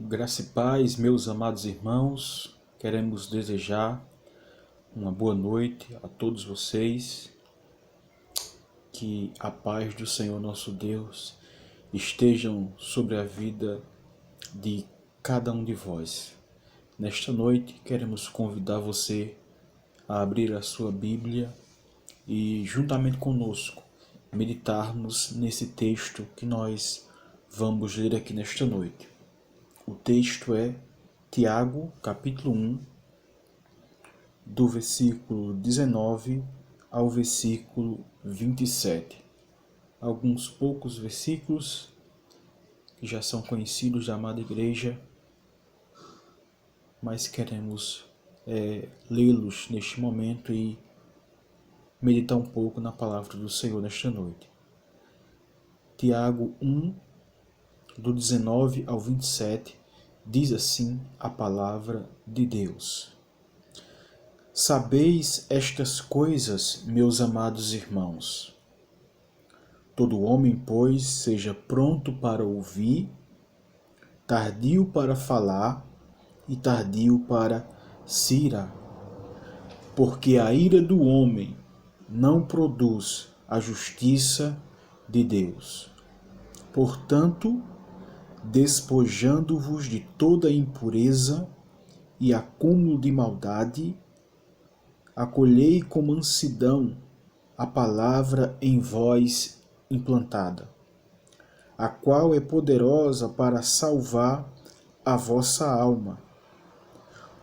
Graça e paz, meus amados irmãos, queremos desejar uma boa noite a todos vocês, que a paz do Senhor nosso Deus estejam sobre a vida de cada um de vós. Nesta noite queremos convidar você a abrir a sua Bíblia e juntamente conosco meditarmos nesse texto que nós vamos ler aqui nesta noite. O texto é Tiago, capítulo 1, do versículo 19 ao versículo 27. Alguns poucos versículos que já são conhecidos da amada igreja, mas queremos lê-los neste momento e meditar um pouco na palavra do Senhor nesta noite. Tiago 1, do 19 ao 27, diz assim a palavra de Deus. Sabeis estas coisas, meus amados irmãos. Todo homem, pois, seja pronto para ouvir, tardio para falar e tardio para se irar. Porque a ira do homem não produz a justiça de Deus. Portanto, despojando-vos de toda impureza e acúmulo de maldade, acolhei com mansidão a palavra em vós implantada, a qual é poderosa para salvar a vossa alma.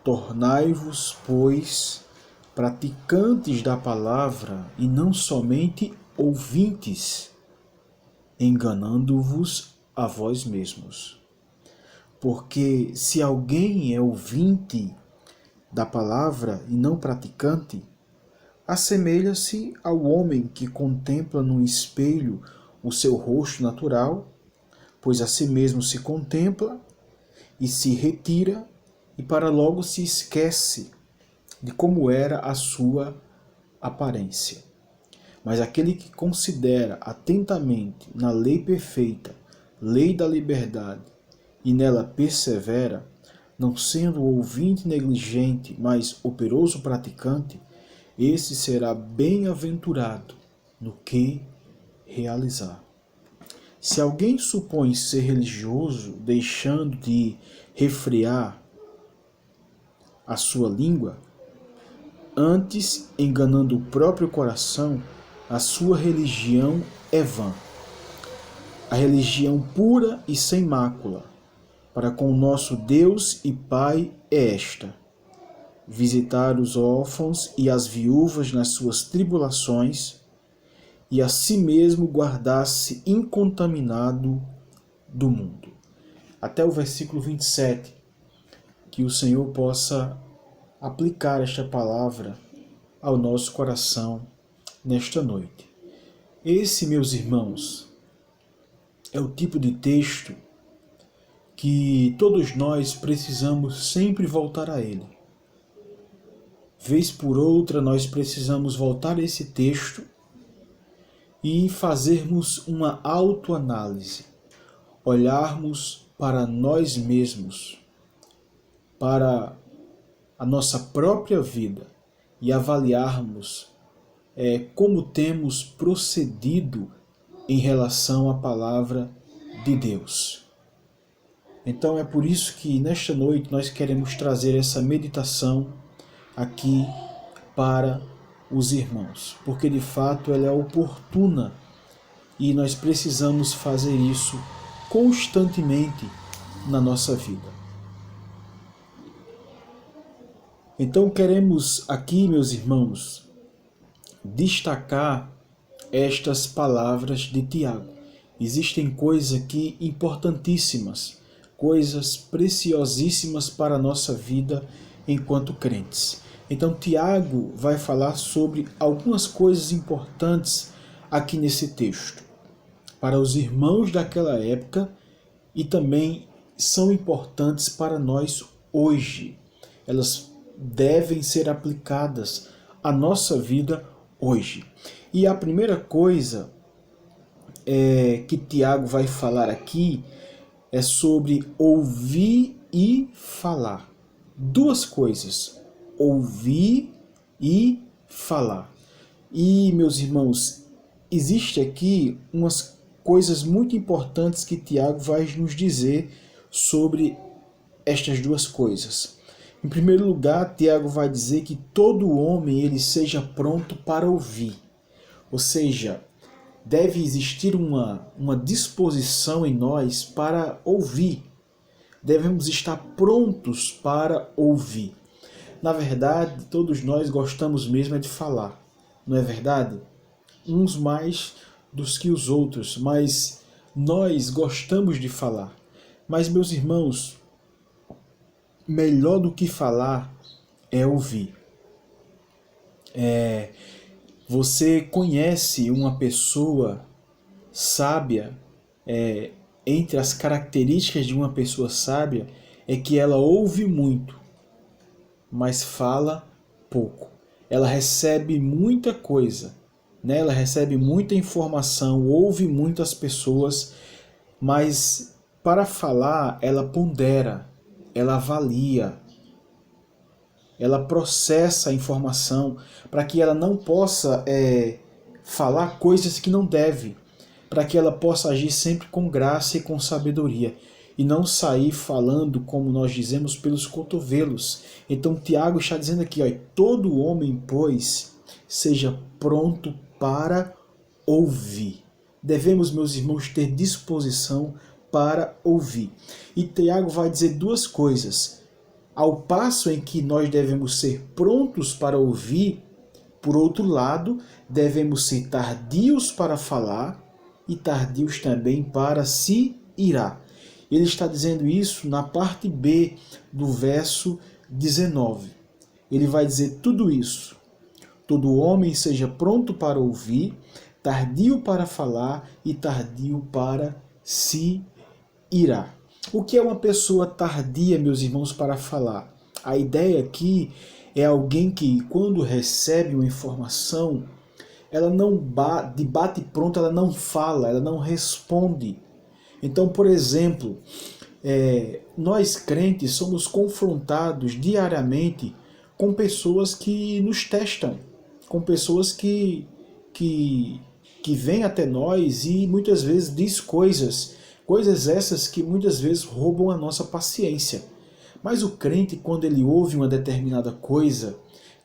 Tornai-vos, pois, praticantes da palavra e não somente ouvintes, enganando-vos a vós mesmos. Porque se alguém é ouvinte da palavra e não praticante, assemelha-se ao homem que contempla no espelho o seu rosto natural, pois a si mesmo se contempla e se retira e para logo se esquece de como era a sua aparência. Mas aquele que considera atentamente na lei perfeita, lei da liberdade, e nela persevera, não sendo ouvinte negligente, mas operoso praticante, esse será bem-aventurado no que realizar. Se alguém supõe ser religioso, deixando de refrear a sua língua, antes enganando o próprio coração, a sua religião é vã. A religião pura e sem mácula para com o nosso Deus e Pai é esta: visitar os órfãos e as viúvas nas suas tribulações e a si mesmo guardar-se incontaminado do mundo. Até o versículo 27, que o Senhor possa aplicar esta palavra ao nosso coração nesta noite. Esse, meus irmãos, é o tipo de texto que todos nós precisamos sempre voltar a ele. Vez por outra, nós precisamos voltar a esse texto e fazermos uma autoanálise, olharmos para nós mesmos, para a nossa própria vida e avaliarmos como temos procedido em relação à palavra de Deus. Então é por isso que nesta noite nós queremos trazer essa meditação aqui para os irmãos, porque de fato ela é oportuna e nós precisamos fazer isso constantemente na nossa vida. Então queremos aqui, meus irmãos, destacar estas palavras de Tiago. Existem coisas aqui importantíssimas, coisas preciosíssimas para a nossa vida enquanto crentes. Então Tiago vai falar sobre algumas coisas importantes aqui nesse texto, para os irmãos daquela época e também são importantes para nós hoje. Elas devem ser aplicadas à nossa vida hoje. E a primeira coisa que Tiago vai falar aqui é sobre ouvir e falar. Duas coisas, ouvir e falar. E, meus irmãos, existe aqui umas coisas muito importantes que Tiago vai nos dizer sobre estas duas coisas. Em primeiro lugar, Tiago vai dizer que todo homem ele seja pronto para ouvir. Ou seja, deve existir uma disposição em nós para ouvir. Devemos estar prontos para ouvir. Na verdade, todos nós gostamos mesmo é de falar, não é verdade? Uns mais dos que os outros, mas nós gostamos de falar. Mas, meus irmãos, melhor do que falar é ouvir. Você conhece uma pessoa sábia, entre as características de uma pessoa sábia é que ela ouve muito, mas fala pouco. Ela recebe muita coisa, né? Ela recebe muita informação, ouve muitas pessoas, mas para falar ela pondera, ela avalia, ela processa a informação para que ela não possa falar coisas que não deve, para que ela possa agir sempre com graça e com sabedoria, e não sair falando, como nós dizemos, pelos cotovelos. Então Tiago está dizendo aqui, todo homem, pois, seja pronto para ouvir. Devemos, meus irmãos, ter disposição para ouvir. E Tiago vai dizer duas coisas. Ao passo em que nós devemos ser prontos para ouvir, por outro lado, devemos ser tardios para falar e tardios também para se irar. Ele está dizendo isso na parte B do verso 19. Ele vai dizer tudo isso. Todo homem seja pronto para ouvir, tardio para falar e tardio para se irar. O que é uma pessoa tardia, meus irmãos, para falar? A ideia aqui é alguém que, quando recebe uma informação, ela não de bate pronto, ela não fala, ela não responde. Então, por exemplo, nós crentes somos confrontados diariamente com pessoas que nos testam, com pessoas que vêm até nós e muitas vezes diz coisas essas que muitas vezes roubam a nossa paciência. Mas o crente, quando ele ouve uma determinada coisa,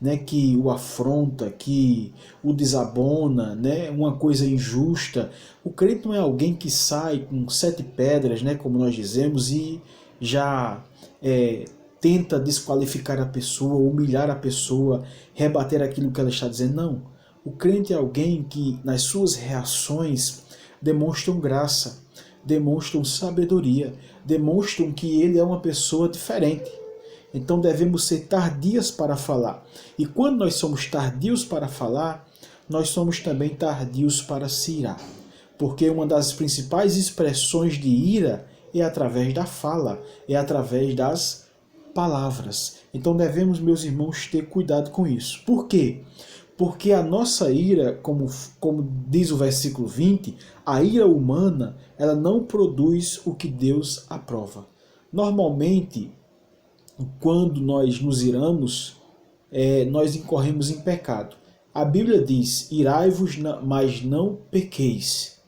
né, que o afronta, que o desabona, né, uma coisa injusta, o crente não é alguém que sai com 7 pedras, né, como nós dizemos, e já tenta desqualificar a pessoa, humilhar a pessoa, rebater aquilo que ela está dizendo. Não. O crente é alguém que, nas suas reações, demonstram graça, demonstram sabedoria, demonstram que ele é uma pessoa diferente. Então devemos ser tardias para falar. E quando nós somos tardios para falar, nós somos também tardios para se irar. Porque uma das principais expressões de ira é através da fala, é através das palavras. Então devemos, meus irmãos, ter cuidado com isso. Por quê? Porque a nossa ira, como diz o versículo 20, a ira humana, ela não produz o que Deus aprova. Normalmente, quando nós nos iramos, nós incorremos em pecado. A Bíblia diz, irai-vos, mas não pequeis.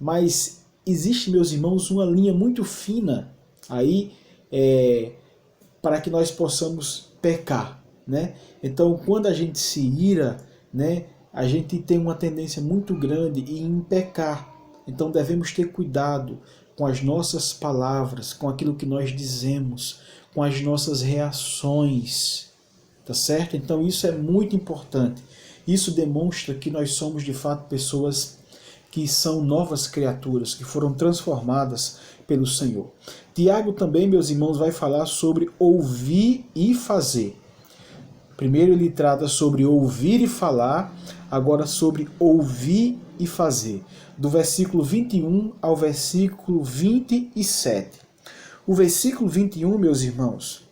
Mas existe, meus irmãos, uma linha muito fina aí para que nós possamos pecar, né? Então, quando a gente se ira, né, a gente tem uma tendência muito grande em pecar. Então, devemos ter cuidado com as nossas palavras, com aquilo que nós dizemos, com as nossas reações, tá certo? Então, isso é muito importante. Isso demonstra que nós somos, de fato, pessoas que são novas criaturas, que foram transformadas pelo Senhor. Tiago também, meus irmãos, vai falar sobre ouvir e fazer. Primeiro ele trata sobre ouvir e falar, agora sobre ouvir e fazer. Do versículo 21 ao versículo 27. O versículo 21, meus irmãos,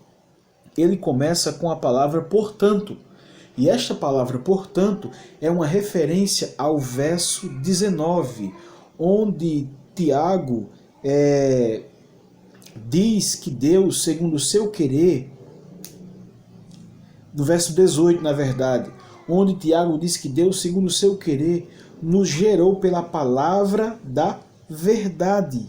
ele começa com a palavra portanto. E esta palavra portanto é uma referência ao verso 19, onde Tiago diz que Deus, segundo o seu querer, no verso 18, na verdade, onde Tiago diz que Deus, segundo o seu querer, nos gerou pela palavra da verdade.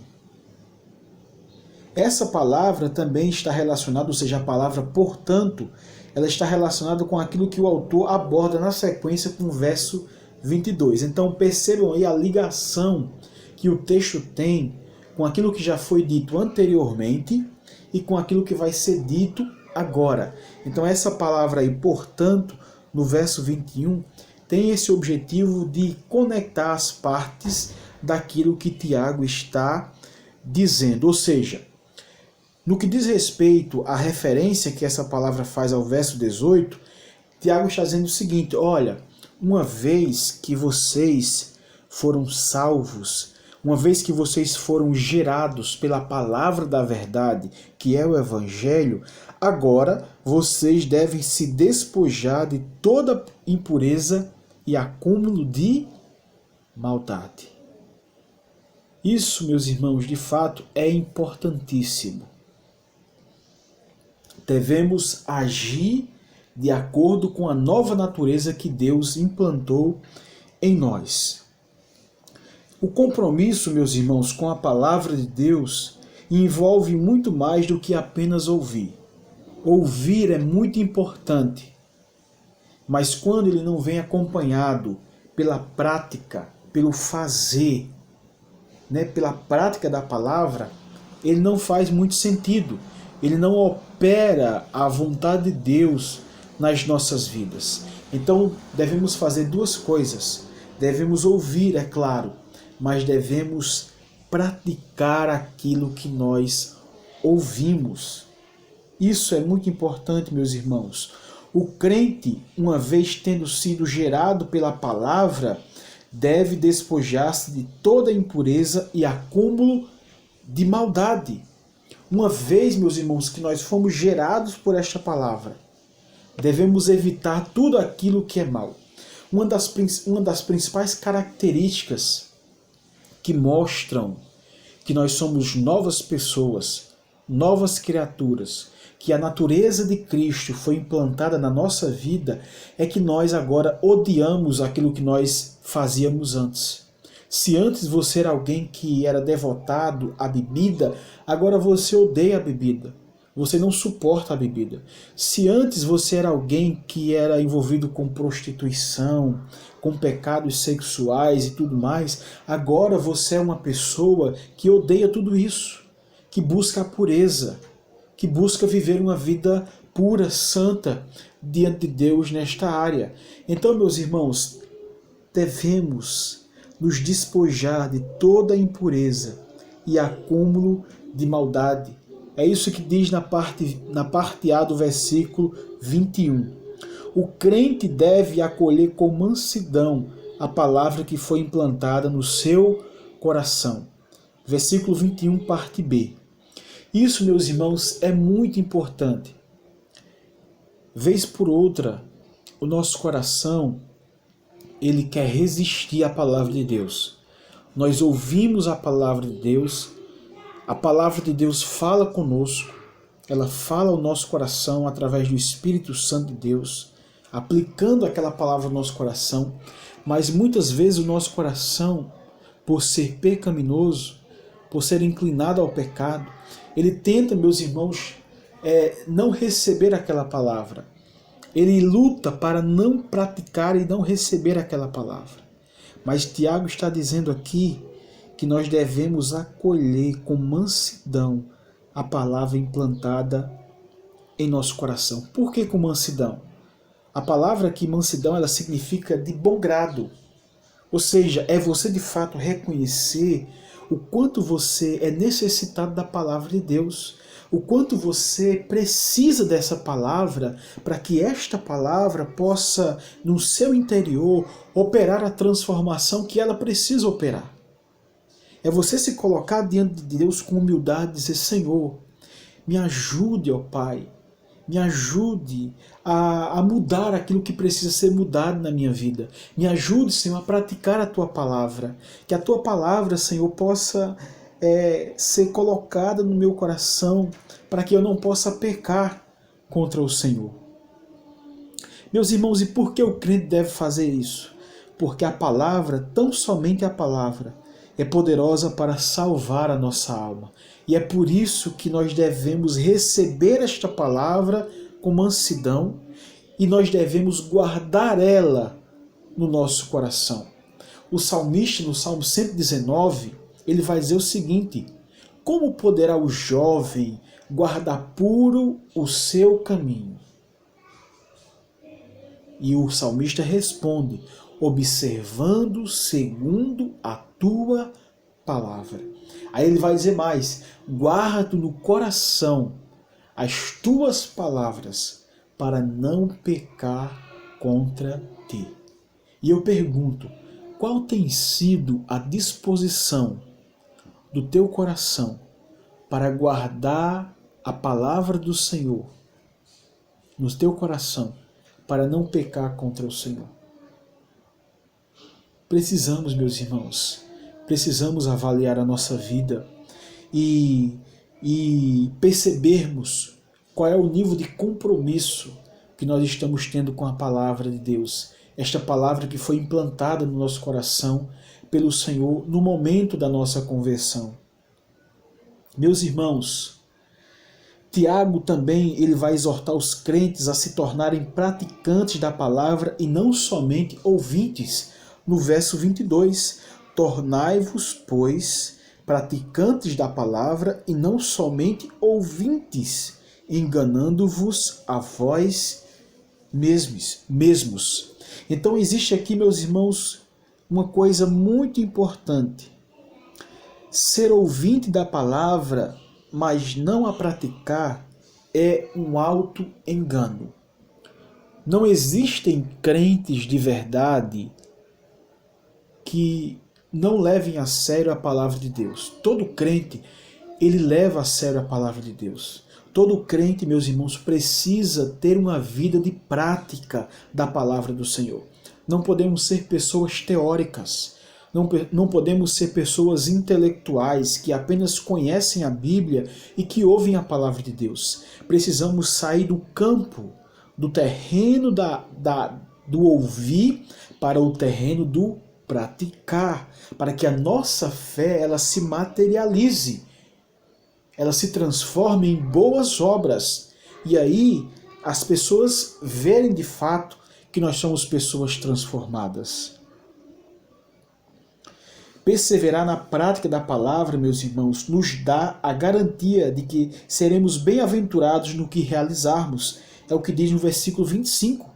Essa palavra também está relacionada, ou seja, a palavra portanto, ela está relacionada com aquilo que o autor aborda na sequência com o verso 22. Então percebam aí a ligação que o texto tem com aquilo que já foi dito anteriormente e com aquilo que vai ser dito agora. Então essa palavra aí, portanto, no verso 21, tem esse objetivo de conectar as partes daquilo que Tiago está dizendo. Ou seja, no que diz respeito à referência que essa palavra faz ao verso 18, Tiago está dizendo o seguinte: olha, uma vez que vocês foram salvos, uma vez que vocês foram gerados pela palavra da verdade, que é o Evangelho, agora vocês devem se despojar de toda impureza e acúmulo de maldade. Isso, meus irmãos, de fato é importantíssimo. Devemos agir de acordo com a nova natureza que Deus implantou em nós. O compromisso, meus irmãos, com a palavra de Deus envolve muito mais do que apenas ouvir. Ouvir é muito importante, mas quando ele não vem acompanhado pela prática, pelo fazer, pela prática da palavra, ele não faz muito sentido. Ele não opera a vontade de Deus nas nossas vidas. Então devemos fazer duas coisas. Devemos ouvir, é claro, mas devemos praticar aquilo que nós ouvimos. Isso é muito importante, meus irmãos. O crente, uma vez tendo sido gerado pela palavra, deve despojar-se de toda impureza e acúmulo de maldade. Uma vez, meus irmãos, que nós fomos gerados por esta palavra, devemos evitar tudo aquilo que é mal. Uma das principais características que mostram que nós somos novas pessoas, novas criaturas, que a natureza de Cristo foi implantada na nossa vida, é que nós agora odiamos aquilo que nós fazíamos antes. Se antes você era alguém que era devotado à bebida, agora você odeia a bebida. Você não suporta a bebida. Se antes você era alguém que era envolvido com prostituição, com pecados sexuais e tudo mais, agora você é uma pessoa que odeia tudo isso, que busca a pureza, que busca viver uma vida pura, santa, diante de Deus nesta área. Então, meus irmãos, devemos nos despojar de toda impureza e acúmulo de maldade. É isso que diz na parte A do versículo 21. O crente deve acolher com mansidão a palavra que foi implantada no seu coração. Versículo 21, parte B. Isso, meus irmãos, é muito importante. Vez por outra, o nosso coração, ele quer resistir à palavra de Deus. Nós ouvimos a palavra de Deus, a palavra de Deus fala conosco, ela fala ao nosso coração através do Espírito Santo de Deus, aplicando aquela palavra ao nosso coração, mas muitas vezes o nosso coração, por ser pecaminoso, por ser inclinado ao pecado, ele tenta, meus irmãos, não receber aquela palavra. Ele luta para não praticar e não receber aquela palavra. Mas Tiago está dizendo aqui que nós devemos acolher com mansidão a palavra implantada em nosso coração. Por que com mansidão? A palavra aqui, mansidão, ela significa de bom grado. Ou seja, é você de fato reconhecer o quanto você é necessitado da palavra de Deus, o quanto você precisa dessa palavra para que esta palavra possa, no seu interior, operar a transformação que ela precisa operar. É você se colocar diante de Deus com humildade e dizer: Senhor, me ajude, ó Pai, me ajude a mudar aquilo que precisa ser mudado na minha vida. Me ajude, Senhor, a praticar a Tua palavra. Que a Tua palavra, Senhor, possa ser colocada no meu coração para que eu não possa pecar contra o Senhor. Meus irmãos, e por que o crente deve fazer isso? Porque a palavra, tão somente a palavra, é poderosa para salvar a nossa alma. E é por isso que nós devemos receber esta palavra com mansidão e nós devemos guardar ela no nosso coração. O salmista, no Salmo 119, ele vai dizer o seguinte: como poderá o jovem guardar puro o seu caminho? E o salmista responde: observando segundo a tua palavra. Aí ele vai dizer mais: guarda no coração as tuas palavras para não pecar contra ti. E eu pergunto, qual tem sido a disposição do teu coração para guardar a palavra do Senhor no teu coração, para não pecar contra o Senhor? Precisamos, meus irmãos, precisamos avaliar a nossa vida e percebermos qual é o nível de compromisso que nós estamos tendo com a palavra de Deus. Esta palavra que foi implantada no nosso coração pelo Senhor no momento da nossa conversão. Meus irmãos, Tiago também ele vai exortar os crentes a se tornarem praticantes da palavra e não somente ouvintes. No verso 22, tornai-vos, pois, praticantes da palavra e não somente ouvintes, enganando-vos a vós mesmos. Então existe aqui, meus irmãos, uma coisa muito importante. Ser ouvinte da palavra, mas não a praticar, é um auto-engano. Não existem crentes de verdade que não levem a sério a palavra de Deus. Todo crente, ele leva a sério a palavra de Deus. Todo crente, meus irmãos, precisa ter uma vida de prática da palavra do Senhor. Não podemos ser pessoas teóricas. Não podemos ser pessoas intelectuais que apenas conhecem a Bíblia e que ouvem a palavra de Deus. Precisamos sair do campo, do terreno do ouvir para o terreno do praticar, para que a nossa fé ela se materialize, ela se transforme em boas obras. E aí as pessoas verem de fato que nós somos pessoas transformadas. Perseverar na prática da palavra, meus irmãos, nos dá a garantia de que seremos bem-aventurados no que realizarmos. É o que diz no versículo 25.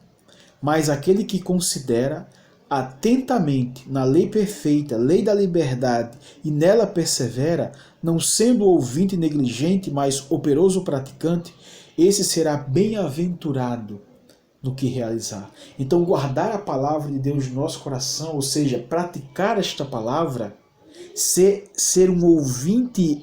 Mas aquele que considera atentamente na lei perfeita, lei da liberdade, e nela persevera, não sendo ouvinte negligente, mas operoso praticante, esse será bem-aventurado no que realizar. Então, guardar a palavra de Deus no nosso coração, ou seja, praticar esta palavra, ser um ouvinte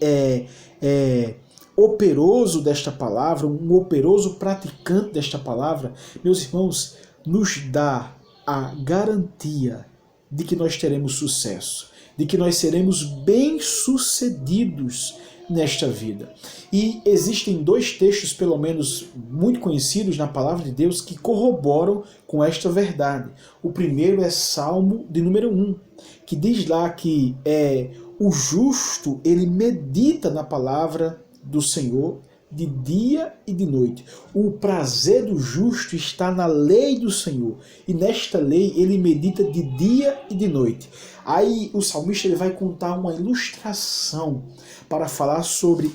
operoso desta palavra, um operoso praticante desta palavra, meus irmãos, nos dá a garantia de que nós teremos sucesso, de que nós seremos bem-sucedidos nesta vida. E existem dois textos, pelo menos muito conhecidos na palavra de Deus, que corroboram com esta verdade. O primeiro é Salmo de número 1, que diz lá que o justo, ele medita na palavra do Senhor de dia e de noite. O prazer do justo está na lei do Senhor, e nesta lei ele medita de dia e de noite. Aí o salmista ele vai contar uma ilustração para falar sobre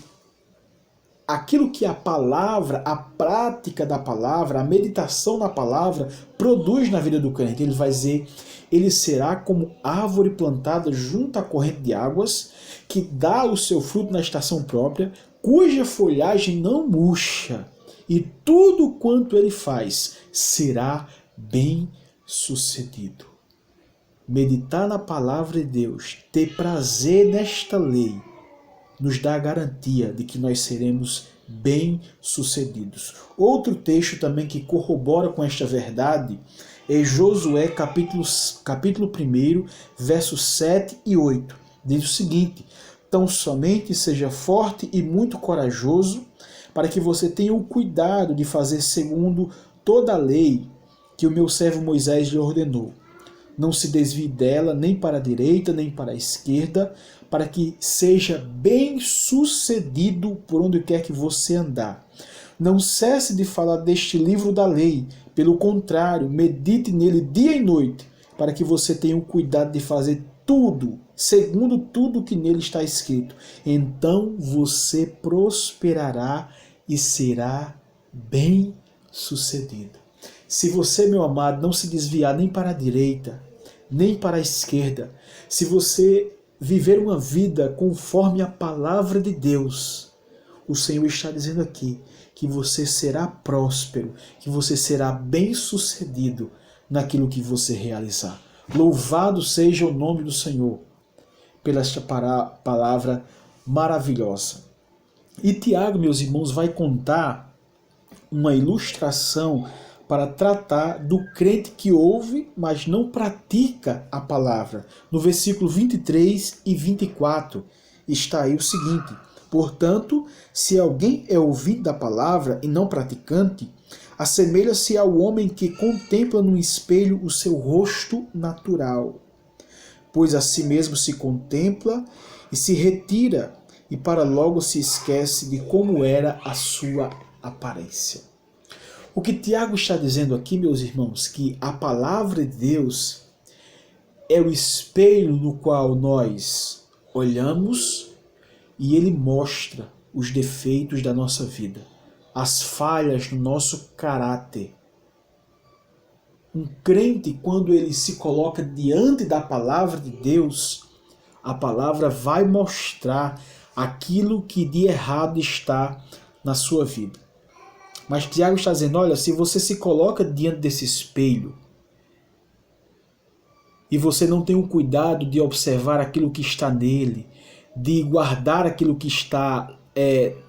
aquilo que a palavra, a prática da palavra, a meditação na palavra produz na vida do crente. Ele vai dizer: ele será como árvore plantada junto à corrente de águas, que dá o seu fruto na estação própria, cuja folhagem não murcha, e tudo quanto ele faz será bem sucedido. Meditar na palavra de Deus, ter prazer nesta lei, nos dá a garantia de que nós seremos bem-sucedidos. Outro texto também que corrobora com esta verdade é Josué capítulo 1, versos 7 e 8. Diz o seguinte: Tão somente seja forte e muito corajoso, para que você tenha o cuidado de fazer segundo toda a lei que o meu servo Moisés lhe ordenou. Não se desvie dela nem para a direita nem para a esquerda, para que seja bem sucedido por onde quer que você andar. Não cesse de falar deste livro da lei, pelo contrário, medite nele dia e noite, para que você tenha o cuidado de fazer tudo, segundo tudo que nele está escrito. Então você prosperará e será bem sucedido. Se você, meu amado, não se desviar nem para a direita, nem para a esquerda, se você viver uma vida conforme a palavra de Deus, o Senhor está dizendo aqui que você será próspero, que você será bem-sucedido naquilo que você realizar. Louvado seja o nome do Senhor pela esta palavra maravilhosa. E Tiago, meus irmãos, vai contar uma ilustração para tratar do crente que ouve, mas não pratica a palavra. No versículo 23 e 24 está aí o seguinte: portanto, se alguém é ouvido da palavra e não praticante, assemelha-se ao homem que contempla no espelho o seu rosto natural, pois a si mesmo se contempla e se retira, e para logo se esquece de como era a sua aparência. O que Tiago está dizendo aqui, meus irmãos, que a palavra de Deus é o espelho no qual nós olhamos e ele mostra os defeitos da nossa vida, as falhas do nosso caráter. Um crente, quando ele se coloca diante da palavra de Deus, a palavra vai mostrar aquilo que de errado está na sua vida. Mas Tiago está dizendo, olha, se você se coloca diante desse espelho e você não tem o cuidado de observar aquilo que está nele, de guardar aquilo que está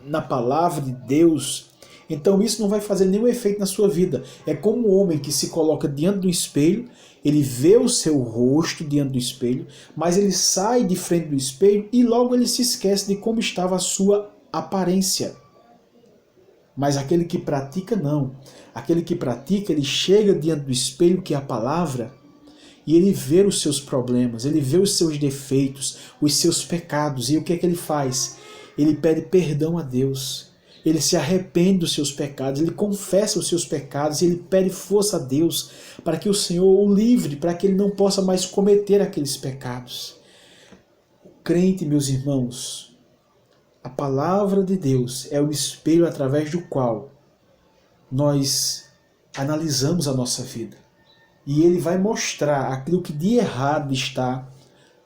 na palavra de Deus, então isso não vai fazer nenhum efeito na sua vida. É como um homem que se coloca diante do espelho, ele vê o seu rosto diante do espelho, mas ele sai de frente do espelho e logo ele se esquece de como estava a sua aparência. Mas aquele que pratica não. Aquele que pratica, ele chega diante do espelho, que é a palavra, e ele vê os seus problemas, ele vê os seus defeitos, os seus pecados. E o que é que ele faz? Ele pede perdão a Deus. Ele se arrepende dos seus pecados, ele confessa os seus pecados e ele pede força a Deus para que o Senhor o livre, para que ele não possa mais cometer aqueles pecados. O crente, meus irmãos, a palavra de Deus é o espelho através do qual nós analisamos a nossa vida. E ele vai mostrar aquilo que de errado está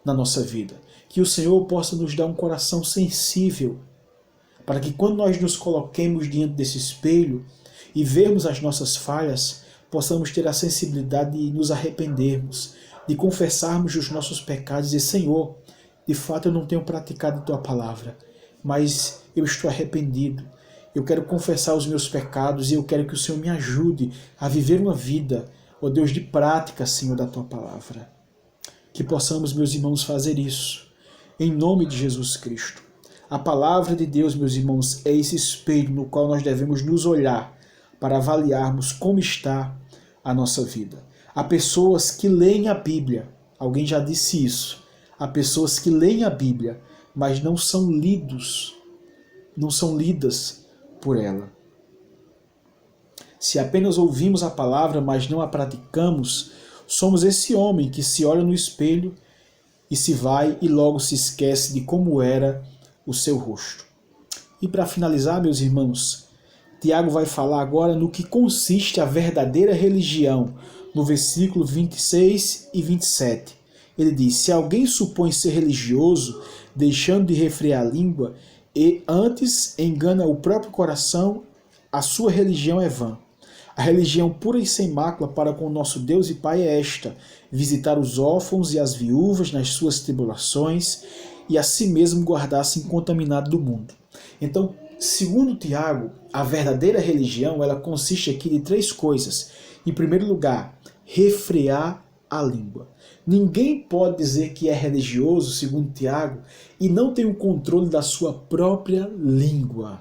na nossa vida. Que o Senhor possa nos dar um coração sensível, para que quando nós nos coloquemos diante desse espelho e vermos as nossas falhas, possamos ter a sensibilidade de nos arrependermos, de confessarmos os nossos pecados e dizer, Senhor, de fato eu não tenho praticado a Tua palavra, mas eu estou arrependido. Eu quero confessar os meus pecados e eu quero que o Senhor me ajude a viver uma vida, ó Deus, de prática, Senhor, da Tua palavra. Que possamos, meus irmãos, fazer isso, em nome de Jesus Cristo. A palavra de Deus, meus irmãos, é esse espelho no qual nós devemos nos olhar para avaliarmos como está a nossa vida. Há pessoas que leem a Bíblia, alguém já disse isso, há pessoas que leem a Bíblia, mas não são lidas por ela. Se apenas ouvimos a palavra, mas não a praticamos, somos esse homem que se olha no espelho e se vai e logo se esquece de como era o seu rosto. E para finalizar, meus irmãos, Tiago vai falar agora no que consiste a verdadeira religião, no versículo 26 e 27. Ele diz, se alguém supõe ser religioso, deixando de refrear a língua, e antes engana o próprio coração, a sua religião é vã. A religião pura e sem mácula para com o nosso Deus e Pai é esta, visitar os órfãos e as viúvas nas suas tribulações, e a si mesmo guardar-se incontaminado do mundo. Então, segundo Tiago, a verdadeira religião ela consiste aqui de 3 coisas. Em primeiro lugar, refrear a língua. Ninguém pode dizer que é religioso, segundo Tiago, e não tem o controle da sua própria língua.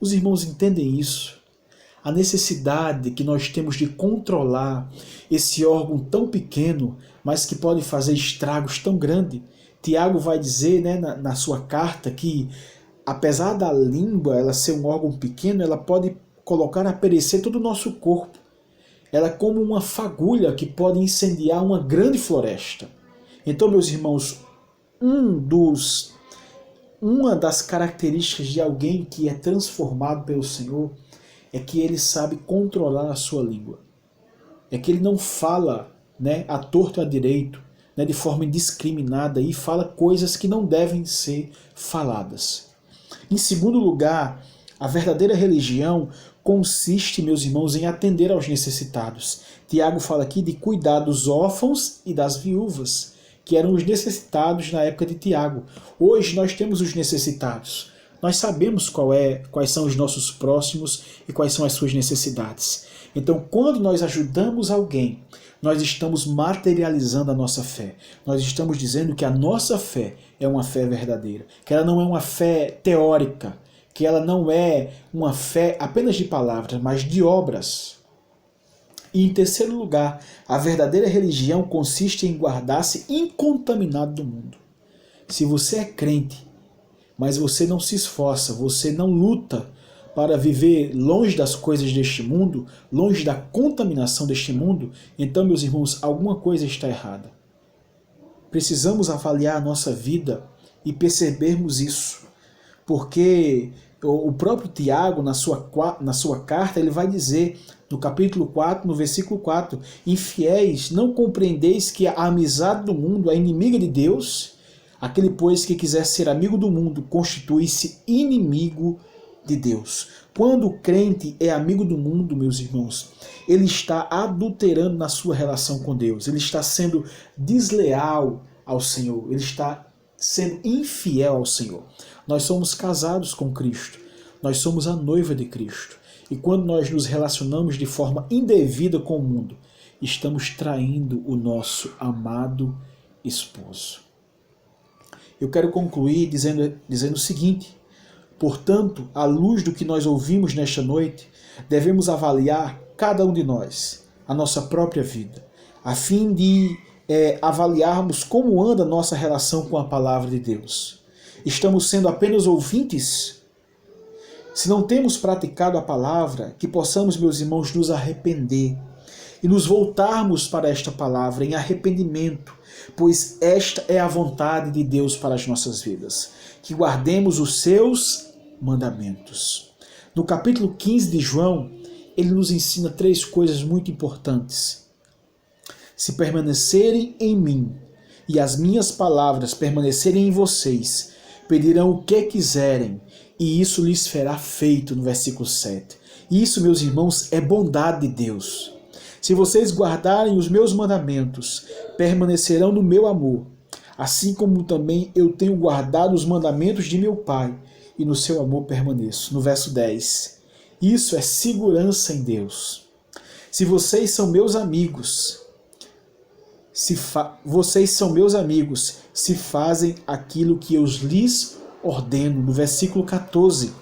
Os irmãos entendem isso? A necessidade que nós temos de controlar esse órgão tão pequeno, mas que pode fazer estragos tão grandes. Tiago vai dizer, né, na sua carta que, apesar da língua ela ser um órgão pequeno, ela pode colocar a perecer todo o nosso corpo. Ela é como uma fagulha que pode incendiar uma grande floresta. Então, meus irmãos, uma das características de alguém que é transformado pelo Senhor é que ele sabe controlar a sua língua. É que ele não fala, né, à torto e à direito, né, de forma indiscriminada, e fala coisas que não devem ser faladas. Em segundo lugar, a verdadeira religião consiste, meus irmãos, em atender aos necessitados. Tiago fala aqui de cuidar dos órfãos e das viúvas, que eram os necessitados na época de Tiago. Hoje nós temos os necessitados. Nós sabemos quais são os nossos próximos e quais são as suas necessidades. Então, quando nós ajudamos alguém, nós estamos materializando a nossa fé. Nós estamos dizendo que a nossa fé é uma fé verdadeira, que ela não é uma fé teórica, que ela não é uma fé apenas de palavras, mas de obras. E em terceiro lugar, a verdadeira religião consiste em guardar-se incontaminado do mundo. Se você é crente, mas você não se esforça, você não luta para viver longe das coisas deste mundo, longe da contaminação deste mundo, então, meus irmãos, alguma coisa está errada. Precisamos avaliar a nossa vida e percebermos isso, porque o próprio Tiago, na sua carta, ele vai dizer, no capítulo 4, no versículo 4, infiéis, não compreendeis que a amizade do mundo é inimiga de Deus? Aquele, pois, que quiser ser amigo do mundo, constitui-se inimigo de Deus. Quando o crente é amigo do mundo, meus irmãos, ele está adulterando na sua relação com Deus, ele está sendo desleal ao Senhor, ele está sendo infiel ao Senhor. Nós somos casados com Cristo, nós somos a noiva de Cristo. E quando nós nos relacionamos de forma indevida com o mundo, estamos traindo o nosso amado esposo. Eu quero concluir dizendo o seguinte: portanto, à luz do que nós ouvimos nesta noite, devemos avaliar cada um de nós, a nossa própria vida, a fim de avaliarmos como anda a nossa relação com a palavra de Deus. Estamos sendo apenas ouvintes? Se não temos praticado a palavra, que possamos, meus irmãos, nos arrepender e nos voltarmos para esta palavra em arrependimento, pois esta é a vontade de Deus para as nossas vidas, que guardemos os seus mandamentos. No capítulo 15 de João, ele nos ensina 3 coisas muito importantes. Se permanecerem em mim e as minhas palavras permanecerem em vocês, pedirão o que quiserem, e isso lhes será feito, no versículo 7. E isso, meus irmãos, é bondade de Deus. Se vocês guardarem os meus mandamentos, permanecerão no meu amor, assim como também eu tenho guardado os mandamentos de meu Pai, e no seu amor permaneço. No verso 10. Isso é segurança em Deus. Se vocês são meus amigos, vocês são meus amigos, se fazem aquilo que eu lhes ordeno. No versículo 14.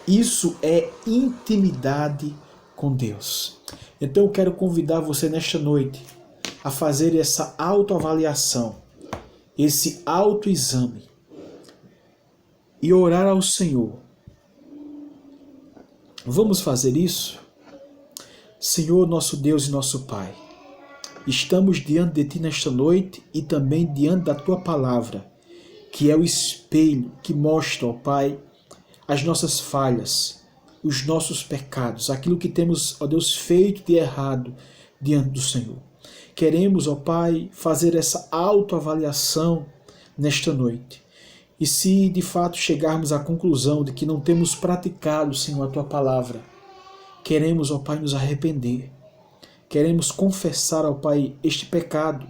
Isso é intimidade com Deus. Então eu quero convidar você nesta noite a fazer essa autoavaliação, esse autoexame e orar ao Senhor. Vamos fazer isso? Senhor, nosso Deus e nosso Pai, estamos diante de Ti nesta noite e também diante da Tua palavra, que é o espelho que mostra, ó Pai, as nossas falhas, os nossos pecados, aquilo que temos, ó Deus, feito de errado diante do Senhor. Queremos, ó Pai, fazer essa autoavaliação nesta noite. E se de fato chegarmos à conclusão de que não temos praticado, Senhor, a Tua palavra, queremos, ó Pai, nos arrepender. Queremos confessar ao Pai este pecado,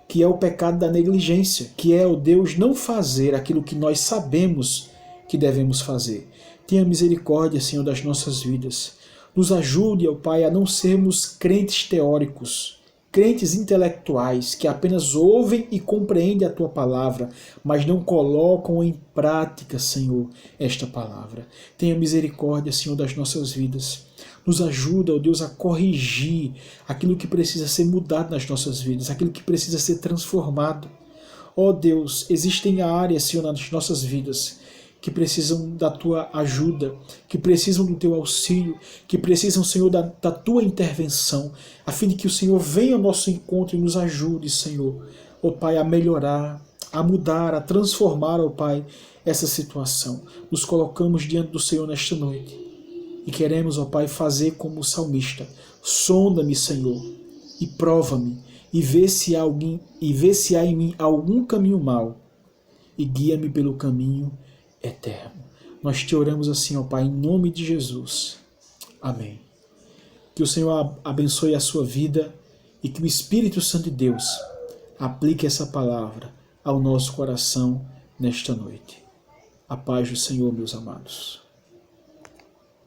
que é o pecado da negligência, que é, ó Deus, não fazer aquilo que nós sabemos que devemos fazer. Tenha misericórdia, Senhor, das nossas vidas. Nos ajude, ó Pai, a não sermos crentes teóricos, crentes intelectuais que apenas ouvem e compreendem a tua palavra, mas não colocam em prática, Senhor, esta palavra. Tenha misericórdia, Senhor, das nossas vidas. Nos ajuda, ó Deus, a corrigir aquilo que precisa ser mudado nas nossas vidas, aquilo que precisa ser transformado. Ó Deus, existem áreas, Senhor, nas nossas vidas que precisam da tua ajuda, que precisam do teu auxílio, que precisam, Senhor, da tua intervenção, a fim de que o Senhor venha ao nosso encontro e nos ajude, Senhor, ó Pai, a melhorar, a mudar, a transformar, ó Pai, essa situação. Nos colocamos diante do Senhor nesta noite e queremos, ó Pai, fazer como o salmista. Sonda-me, Senhor, e prova-me, e vê se há em mim algum caminho mau, e guia-me pelo caminho eterno. Nós te oramos assim, ó Pai, em nome de Jesus. Amém. Que o Senhor abençoe a sua vida e que o Espírito Santo de Deus aplique essa palavra ao nosso coração nesta noite. A paz do Senhor, meus amados.